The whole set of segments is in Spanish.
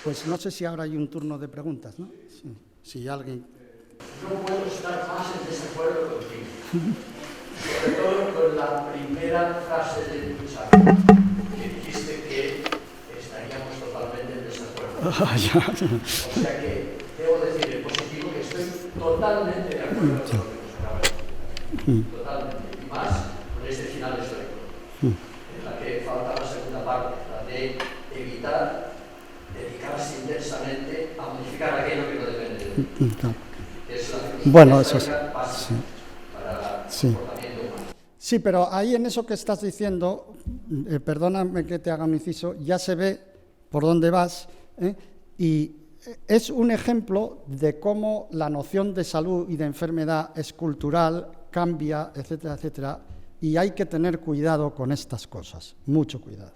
Pues no sé si ahora hay un turno de preguntas, ¿no? Sí. Si alguien... No puedo estar más en desacuerdo contigo. Sobre todo con la primera frase de tu charla, que dijiste que estaríamos totalmente en desacuerdo. O sea que debo decir en positivo que estoy totalmente de acuerdo con lo que nos acaba de decir. Totalmente. Y más con este final histórico, en la que falta la segunda parte, la de evitar dedicarse intensamente a modificar aquello que no depende de ti. Es la bueno, eso es... básica para el comportamiento humano. Sí, pero ahí en eso que estás diciendo, perdóname que te haga un inciso, ya se ve por dónde vas, y es un ejemplo de cómo la noción de salud y de enfermedad es cultural, cambia, etcétera, etcétera, y hay que tener cuidado con estas cosas, mucho cuidado.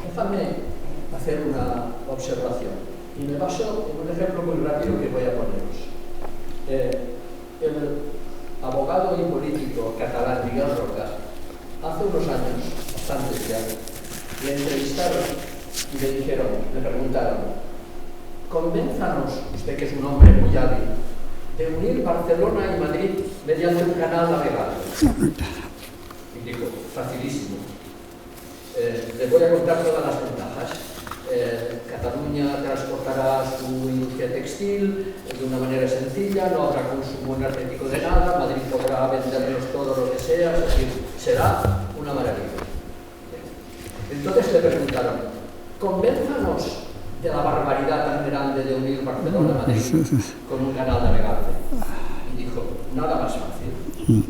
Déjame hacer una observación, y me baso en un ejemplo muy rápido que voy a poneros. El abogado y político catalán Miguel Roca, hace unos años, bastantes ya, le entrevistaron y le preguntaron: convénzanos, usted que es un hombre muy hábil, de unir Barcelona y Madrid mediante un canal navegable. Y dijo: facilísimo. Les voy a contar todas las ventajas. Cataluña transportará su industria textil de una manera sencilla, no habrá consumo energético de nada, Madrid podrá vendernos todo lo que sea, es decir, será una maravilla. Entonces le preguntaron: convénzanos de la barbaridad tan grande de unir Barcelona a Madrid con un canal navegable. Y dijo: nada más fácil.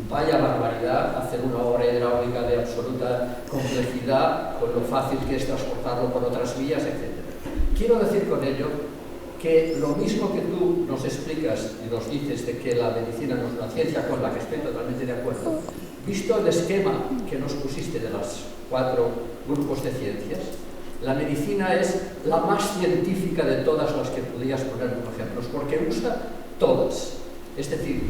Vaya barbaridad hacer una obra hidráulica de absoluta complejidad con lo fácil que es transportarlo por otras vías, etc. Quiero decir con ello que lo mismo que tú nos explicas y nos dices de que la medicina no es una ciencia, con la que estoy totalmente de acuerdo, visto el esquema que nos pusiste de los 4 grupos de ciencias, la medicina es la más científica de todas las que podías poner como ejemplos, porque usa todas. Es decir,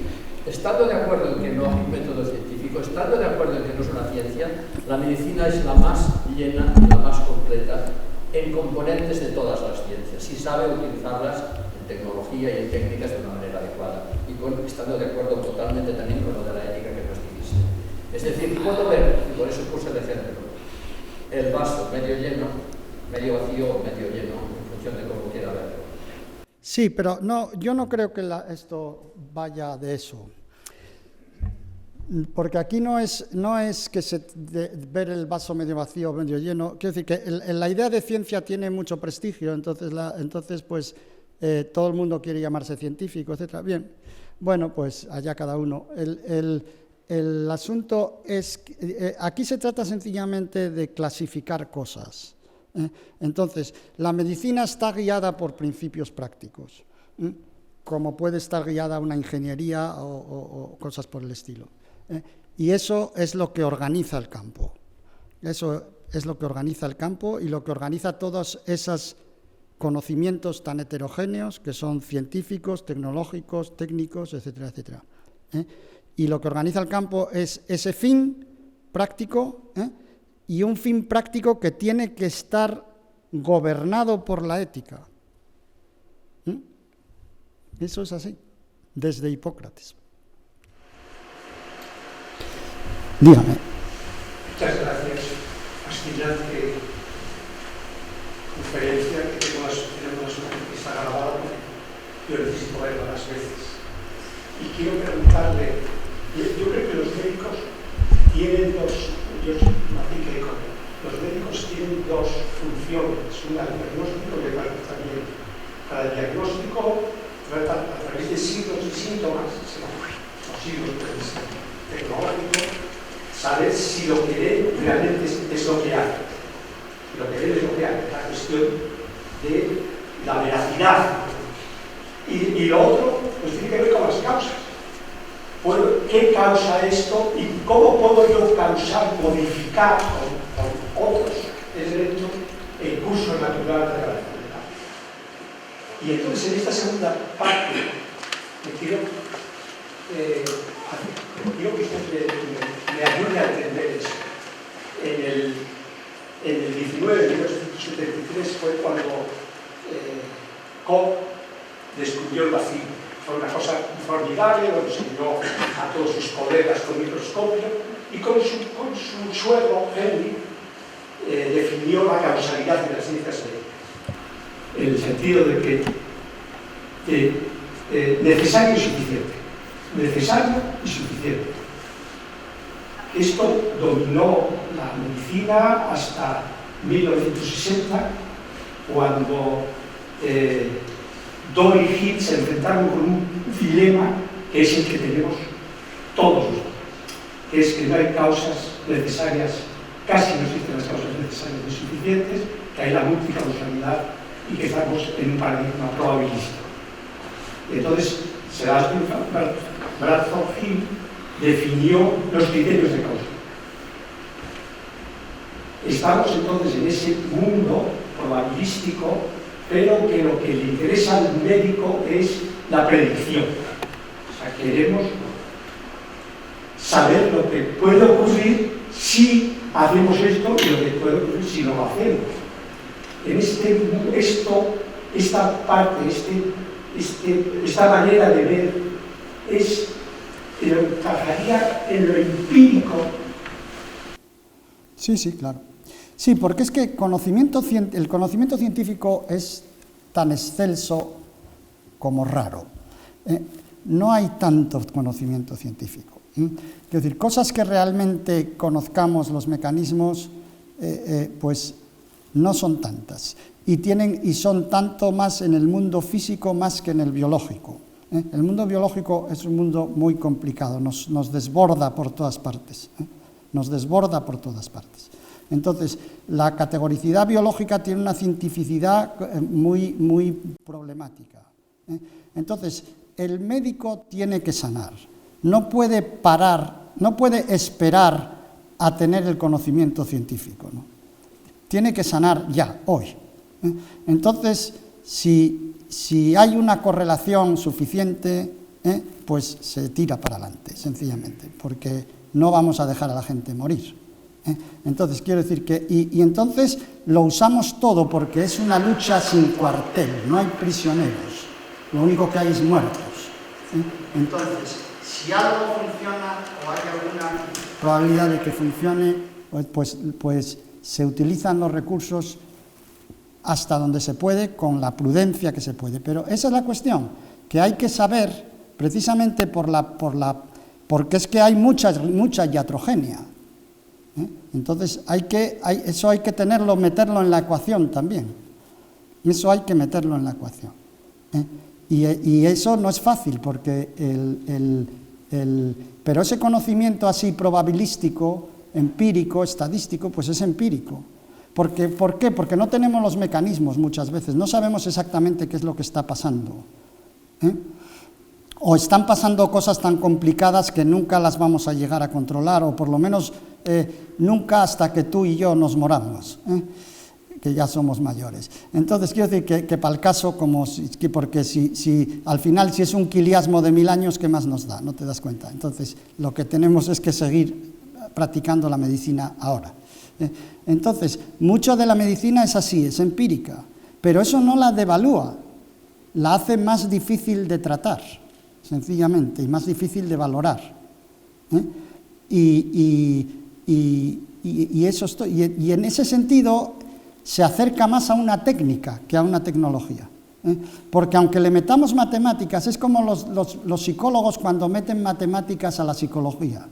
estando de acuerdo en que no hay un método científico, estando de acuerdo en que no es una ciencia, la medicina es la más llena y la más completa en componentes de todas las ciencias, si sabe utilizarlas en tecnología y en técnicas de una manera adecuada, y estando de acuerdo totalmente también con lo de la ética que nos dijiste. Es decir, puedo ver, y por eso puse el ejemplo, el vaso medio lleno, medio vacío o medio lleno, en función de cómo quiera verlo. Sí, pero no, yo no creo que esto vaya de eso, porque aquí no es que ver el vaso medio vacío o medio lleno. Quiero decir que la idea de ciencia tiene mucho prestigio, entonces pues todo el mundo quiere llamarse científico, etcétera. Bien, bueno, pues allá cada uno. El asunto es que aquí se trata sencillamente de clasificar cosas. Entonces, la medicina está guiada por principios prácticos, como puede estar guiada una ingeniería o cosas por el estilo. Y eso es lo que organiza el campo. Eso es lo que organiza el campo y lo que organiza todos esos conocimientos tan heterogéneos que son científicos, tecnológicos, técnicos, etcétera, etcétera. Y lo que organiza el campo es ese fin práctico, y un fin práctico que tiene que estar gobernado por la ética. Eso es así, desde Hipócrates. Dígame. Muchas gracias. Fascinante conferencia que tenemos la suerte que está grabada, yo necesito verla varias veces. Y quiero preguntarle, yo creo que los médicos tienen los médicos tienen dos funciones, una el diagnóstico y el tratamiento. Para el diagnóstico, a través de signos y síntomas, los signos pueden ser tecnológicos, saber si lo que ven realmente es lo que hay. Lo que ven es lo que hay, la cuestión de la veracidad. Y lo otro, pues tiene que ver con las causas. ¿Qué causa esto y cómo puedo yo causar, modificar con otros elementos el curso natural de la enfermedad? Y entonces en esta segunda parte quiero que usted me ayude a entender eso. En el 19 de 1973 fue cuando Koch descubrió el vacío. Fue una cosa formidable, lo enseñó a todos sus colegas con microscopio, y con su suegro, Henry, definió la causalidad de las ciencias médicas, en el sentido de que necesario y suficiente. Necesario y suficiente. Esto dominó la medicina hasta 1960, cuando Doyle y Hill se enfrentaron con un dilema que es el que tenemos todos nosotros, que es que no hay causas necesarias, casi no existen las causas necesarias y suficientes, que hay la multicausalidad y que estamos en un paradigma probabilístico. Entonces, Bradford Hill definió los criterios de causa. Estamos entonces en ese mundo probabilístico, pero que lo que le interesa al médico es la predicción. O sea, queremos saber lo que puede ocurrir si hacemos esto y lo que puede ocurrir si no lo hacemos. En esta parte, esta manera de ver encajaría en lo empírico. Sí, sí, claro. Sí, porque es que el conocimiento científico es tan excelso como raro. No hay tanto conocimiento científico. Es decir, cosas que realmente conozcamos los mecanismos, pues no son tantas. Y son tanto más en el mundo físico más que en el biológico. El mundo biológico es un mundo muy complicado, nos desborda por todas partes. Nos desborda por todas partes. Entonces, la categoricidad biológica tiene una cientificidad muy problemática. Entonces, el médico tiene que sanar. No puede parar, no puede esperar a tener el conocimiento científico, ¿no? Tiene que sanar ya, hoy. Entonces, si hay una correlación suficiente, pues se tira para adelante, sencillamente, porque no vamos a dejar a la gente morir. Entonces, quiero decir que, y entonces lo usamos todo porque es una lucha sin cuartel, no hay prisioneros, lo único que hay es muertos. Entonces, si algo funciona o hay alguna probabilidad de que funcione, pues se utilizan los recursos hasta donde se puede, con la prudencia que se puede. Pero esa es la cuestión, que hay que saber, precisamente porque es que hay mucha iatrogenia. Entonces, eso hay que tenerlo, meterlo en la ecuación también. Eso hay que meterlo en la ecuación. Y eso no es fácil, porque pero ese conocimiento así probabilístico, empírico, estadístico, pues es empírico. ¿Por qué? Porque no tenemos los mecanismos muchas veces, no sabemos exactamente qué es lo que está pasando. O están pasando cosas tan complicadas que nunca las vamos a llegar a controlar, o por lo menos nunca hasta que tú y yo nos moramos, que ya somos mayores. Entonces, quiero decir que para el caso, porque si al final, si es un quiliasmo de 1000 años, ¿qué más nos da? No te das cuenta. Entonces, lo que tenemos es que seguir practicando la medicina ahora. Entonces, mucho de la medicina es así, es empírica, pero eso no la devalúa, la hace más difícil de tratar, sencillamente, y más difícil de valorar. Y en ese sentido se acerca más a una técnica que a una tecnología. Porque aunque le metamos matemáticas, es como los psicólogos cuando meten matemáticas a la psicología.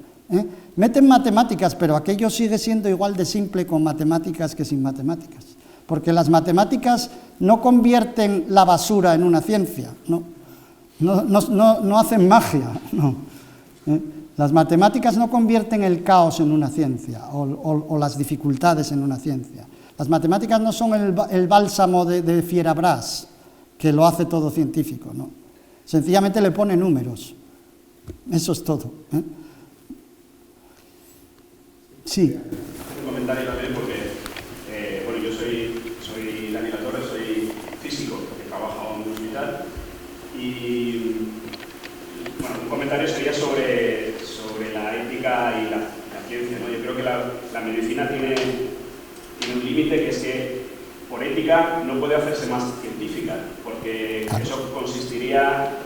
Meten matemáticas, pero aquello sigue siendo igual de simple con matemáticas que sin matemáticas. Porque las matemáticas no convierten la basura en una ciencia, no hacen magia, no. Las matemáticas no convierten el caos en una ciencia o las dificultades en una ciencia. Las matemáticas no son el bálsamo de Fierabras, que lo hace todo científico, no. Sencillamente le pone números. Eso es todo. Sí. Un comentario también porque, yo soy Daniel Torres, soy físico que trabaja en un hospital y un comentario sería sobre la ética y la ciencia, ¿no? Yo creo que la medicina tiene un límite, que es que por ética no puede hacerse más científica, porque eso consistiría,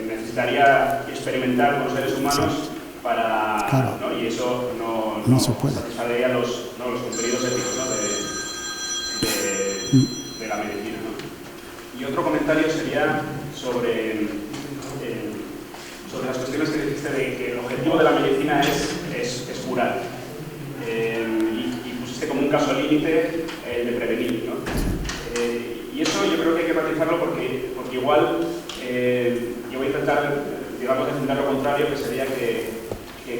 necesitaría experimentar con seres humanos para, ¿no? Y eso no satisfaría los contenidos éticos, ¿no? de la medicina, ¿no? Y otro comentario sería sobre las cuestiones que dijiste de que el objetivo de la medicina es curar. Y pusiste como un caso límite el de prevenir, ¿no? Y eso yo creo que hay que matizarlo porque igual yo voy a intentar, digamos, defender lo contrario, que sería que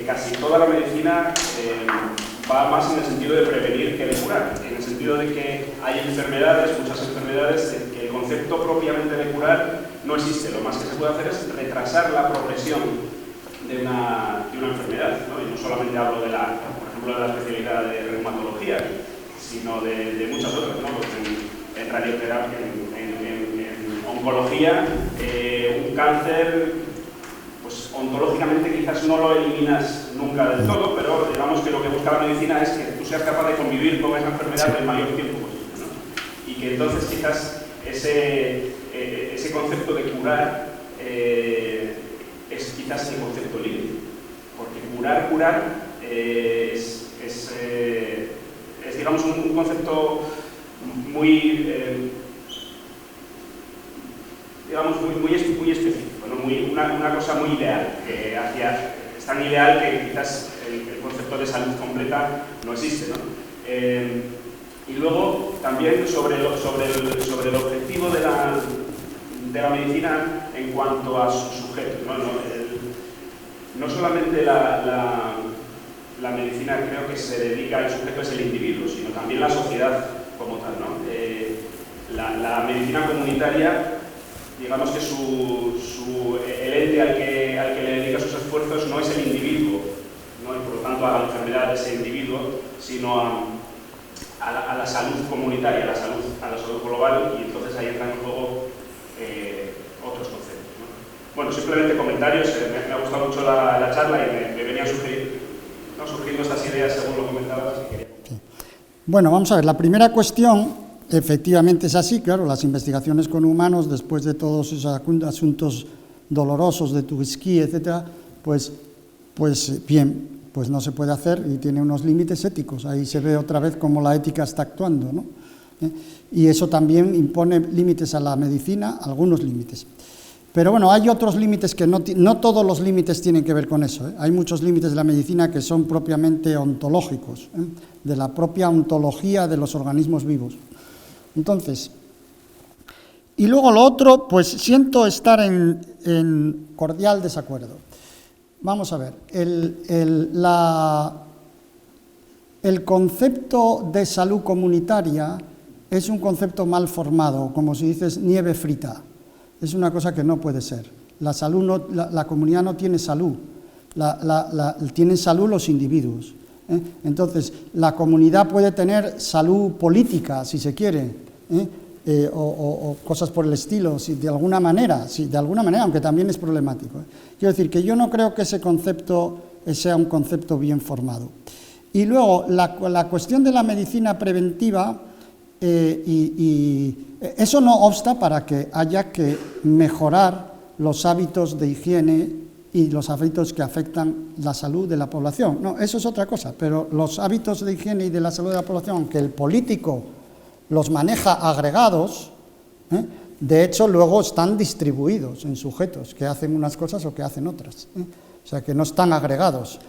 casi toda la medicina va más en el sentido de prevenir que de curar, en el sentido de que hay enfermedades, muchas enfermedades, que el concepto propiamente de curar no existe. Lo más que se puede hacer es retrasar la progresión de una enfermedad, ¿no? Y no solamente hablo por ejemplo, de la especialidad de reumatología, sino de muchas otras, ¿no? Pues en radioterapia, en oncología, un cáncer, pues ontológicamente quizás no lo eliminas nunca del todo, pero digamos que lo que busca la medicina es que tú seas capaz de convivir con esa enfermedad el mayor tiempo posible, ¿no? Y que entonces quizás ese concepto de curar es quizás el concepto límite, porque curar es digamos un concepto muy específico, ¿no? Una cosa muy ideal, es tan ideal que quizás el concepto de salud completa no existe, ¿no? Y luego también sobre el objetivo de la medicina en cuanto a su sujeto, ¿no? No solamente la medicina creo que se dedica, el sujeto es el individuo, sino también la sociedad como tal, ¿no? La medicina comunitaria, digamos que el ente al que le dedica sus esfuerzos no es el individuo, ¿no? Y por lo tanto a la enfermedad de ese individuo, sino a la salud comunitaria, a la salud global, y entonces ahí entran en juego otros conceptos, ¿no? Bueno, simplemente comentarios, me ha gustado mucho la charla y me venían surgiendo estas ideas según lo comentabas. Bueno, vamos a ver, la primera cuestión, efectivamente es así, claro, las investigaciones con humanos, después de todos esos asuntos dolorosos de Tuskegee, etcétera, pues bien, pues no se puede hacer y tiene unos límites éticos. Ahí se ve otra vez cómo la ética está actuando, ¿no? Y eso también impone límites a la medicina, algunos límites. Pero bueno, hay otros límites que no todos los límites tienen que ver con eso, ¿eh? Hay muchos límites de la medicina que son propiamente ontológicos, de la propia ontología de los organismos vivos. Entonces, y luego lo otro, pues siento estar en cordial desacuerdo. Vamos a ver, el concepto de salud comunitaria es un concepto mal formado, como si dices nieve frita. Es una cosa que no puede ser. La comunidad no tiene salud, tienen salud los individuos, ¿eh? Entonces, la comunidad puede tener salud política, si se quiere, o cosas por el estilo, si de alguna manera, aunque también es problemático, ¿eh? Quiero decir que yo no creo que ese concepto sea un concepto bien formado. Y luego, la cuestión de la medicina preventiva, eso no obsta para que haya que mejorar los hábitos de higiene y los hábitos que afectan la salud de la población. No, eso es otra cosa, pero los hábitos de higiene y de la salud de la población, aunque el político los maneja agregados, de hecho luego están distribuidos en sujetos que hacen unas cosas o que hacen otras, o sea que no están agregados.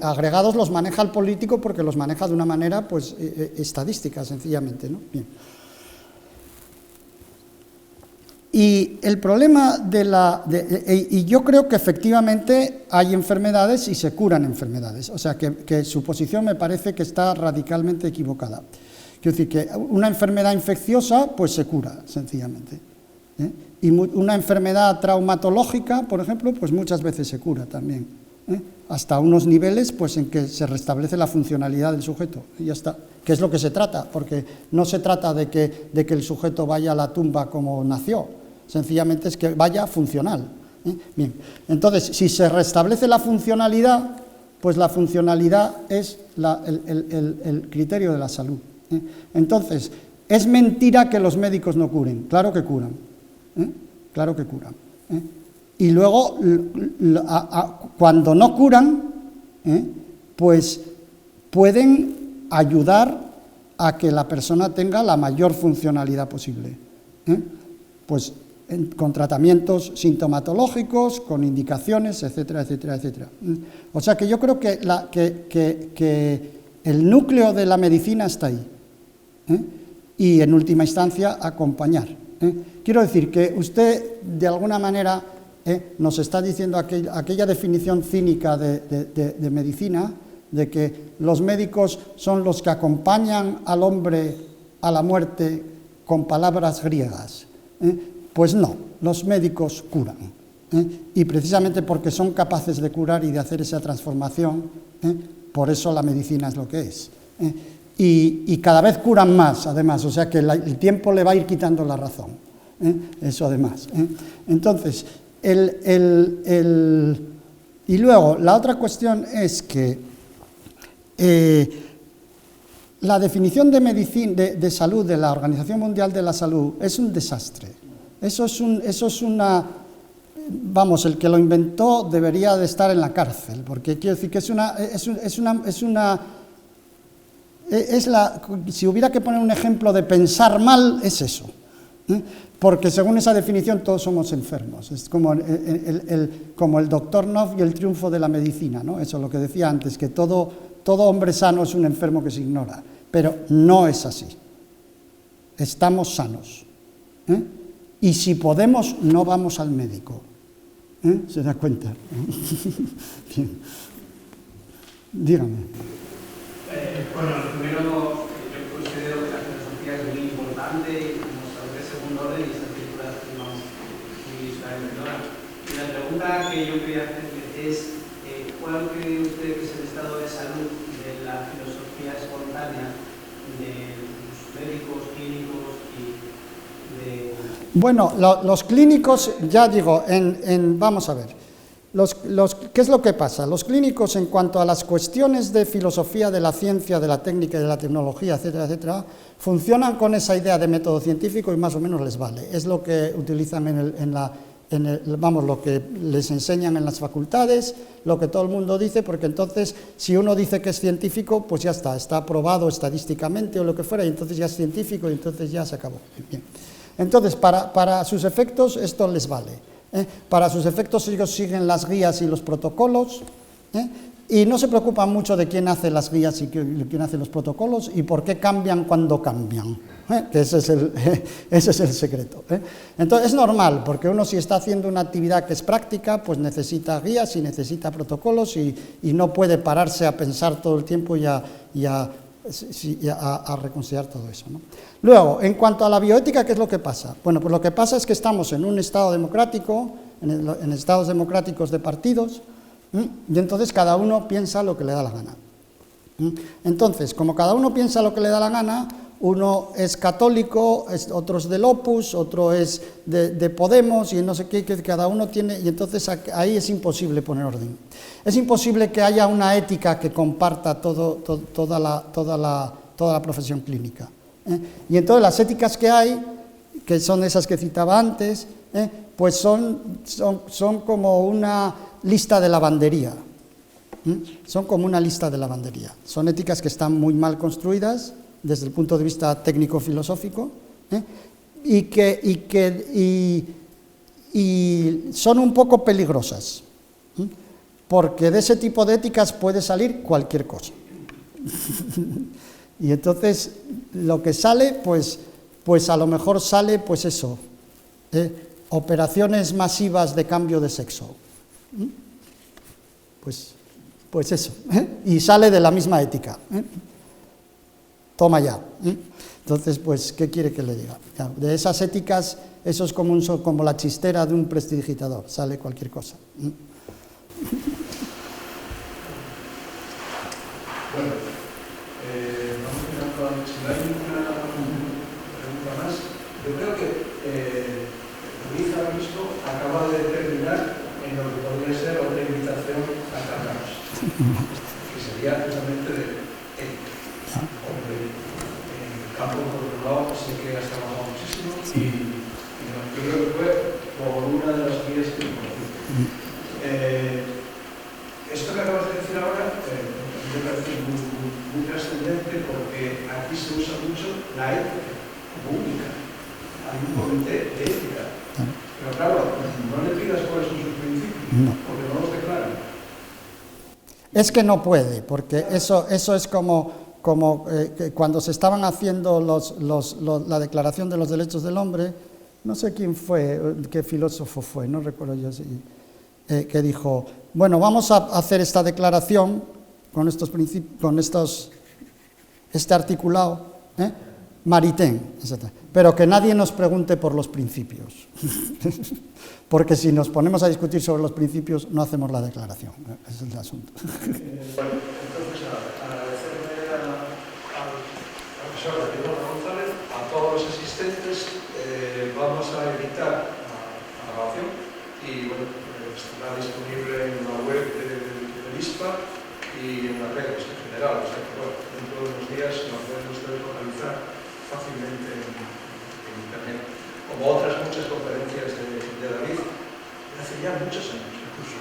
Agregados los maneja el político porque los maneja de una manera pues estadística, sencillamente, ¿no? Bien. Y el problema y yo creo que efectivamente hay enfermedades y se curan enfermedades, o sea que su posición me parece que está radicalmente equivocada. Quiero decir que una enfermedad infecciosa pues se cura, sencillamente, ¿eh? Y una enfermedad traumatológica, por ejemplo, pues muchas veces se cura también, ¿eh? Hasta unos niveles pues en que se restablece la funcionalidad del sujeto, y ya está, que es lo que se trata, porque no se trata de que el sujeto vaya a la tumba como nació, sencillamente es que vaya funcional, ¿eh? Bien, entonces, si se restablece la funcionalidad, pues la funcionalidad es el criterio de la salud, ¿eh? Entonces, es mentira que los médicos no curen. Claro que curan. Claro que curan. Y luego, cuando no curan, pues pueden ayudar a que la persona tenga la mayor funcionalidad posible. Pues con tratamientos sintomatológicos, con indicaciones, etcétera, etcétera, etcétera. O sea que yo creo que el núcleo de la medicina está ahí. Y en última instancia acompañar. Quiero decir que usted de alguna manera nos está diciendo aquella definición cínica de medicina, de que los médicos son los que acompañan al hombre a la muerte con palabras griegas. Pues no, los médicos curan. Y precisamente porque son capaces de curar y de hacer esa transformación, por eso la medicina es lo que es. Y cada vez curan más, además, o sea que el tiempo le va a ir quitando la razón. Eso además. Entonces, y luego, la otra cuestión es que la definición de medicina, de salud de la Organización Mundial de la Salud es un desastre. Eso es una... Vamos, el que lo inventó debería de estar en la cárcel, porque quiero decir que si hubiera que poner un ejemplo de pensar mal, es eso. Porque según esa definición todos somos enfermos. Es como el Dr. Noff y el triunfo de la medicina, ¿no? Eso es lo que decía antes, que todo hombre sano es un enfermo que se ignora. Pero no es así. Estamos sanos. Y si podemos, no vamos al médico. ¿Se da cuenta? Bien. Dígame. Bueno, primero, yo considero que la filosofía es muy importante y como saber de segundo orden y esas películas que no muy suavemente. Y la pregunta que yo quería hacerle es, ¿cuál cree usted que es el estado de salud de la filosofía espontánea de los médicos, clínicos y de... Bueno, los clínicos, ya digo, vamos a ver. ¿Qué es lo que pasa? Los clínicos, en cuanto a las cuestiones de filosofía, de la ciencia, de la técnica y de la tecnología, etcétera, etcétera, funcionan con esa idea de método científico y más o menos les vale. Es lo que utilizan lo que les enseñan en las facultades, lo que todo el mundo dice, porque entonces, si uno dice que es científico, pues ya está aprobado estadísticamente o lo que fuera, y entonces ya es científico y entonces ya se acabó. Bien. Entonces, para sus efectos, esto les vale. Para sus efectos ellos siguen las guías y los protocolos y no se preocupan mucho de quién hace las guías y quién hace los protocolos y por qué cambian cuando cambian, que ese es el secreto. Entonces es normal, porque uno si está haciendo una actividad que es práctica, pues necesita guías y necesita protocolos y no puede pararse a pensar todo el tiempo y a reconsiderar todo eso, ¿no? Luego, en cuanto a la bioética, ¿qué es lo que pasa? Bueno, pues lo que pasa es que estamos en un Estado democrático, en estados democráticos de partidos, y entonces cada uno piensa lo que le da la gana. Entonces, como cada uno piensa lo que le da la gana, uno es católico, otro es del Opus, otro es de Podemos, y no sé qué, que cada uno tiene, y entonces ahí es imposible poner orden. Es imposible que haya una ética que comparta toda la profesión clínica. Y entonces las éticas que hay, que son esas que citaba antes, pues son como una lista de lavandería. Son como una lista de lavandería. Son éticas que están muy mal construidas desde el punto de vista técnico-filosófico, y son un poco peligrosas, porque de ese tipo de éticas puede salir cualquier cosa. Y entonces lo que sale, pues a lo mejor sale, pues eso, operaciones masivas de cambio de sexo. Pues eso, y sale de la misma ética. Toma ya. Entonces, pues, ¿qué quiere que le diga? De esas éticas, eso es como la chistera de un prestidigitador, sale cualquier cosa. Bueno, vamos a empezar con, si no hay ninguna pregunta más, yo creo que Luis ahora mismo acaba de terminar en lo que podría ser otra invitación a Carlos, que sería justamente de ética, o de campo por otro lado, que lo conocen. Esto que acabas de decir ahora me parece muy trascendente porque aquí se usa mucho la ética como única. Hay un comité de ética. Pero claro, no le pidas cuáles son sus principios, porque no los declaran. Es que no puede, porque eso es como cuando se estaban haciendo la Declaración de los Derechos del Hombre, no sé quién fue, qué filósofo fue, no recuerdo yo si, que dijo, bueno, vamos a hacer esta declaración con estos principios, este articulado, Maritain, pero que nadie nos pregunte por los principios, porque si nos ponemos a discutir sobre los principios no hacemos la declaración, ese es el asunto. Bueno, entonces agradecerle al profesor Pedro González, a todos los asistentes, vamos a editar la grabación y bueno, estará disponible en la web del ISPA y en las redes en general, o sea que bueno, dentro de unos días nos pueden ustedes localizar fácilmente en internet, como otras muchas conferencias de David, hace ya muchos años incluso.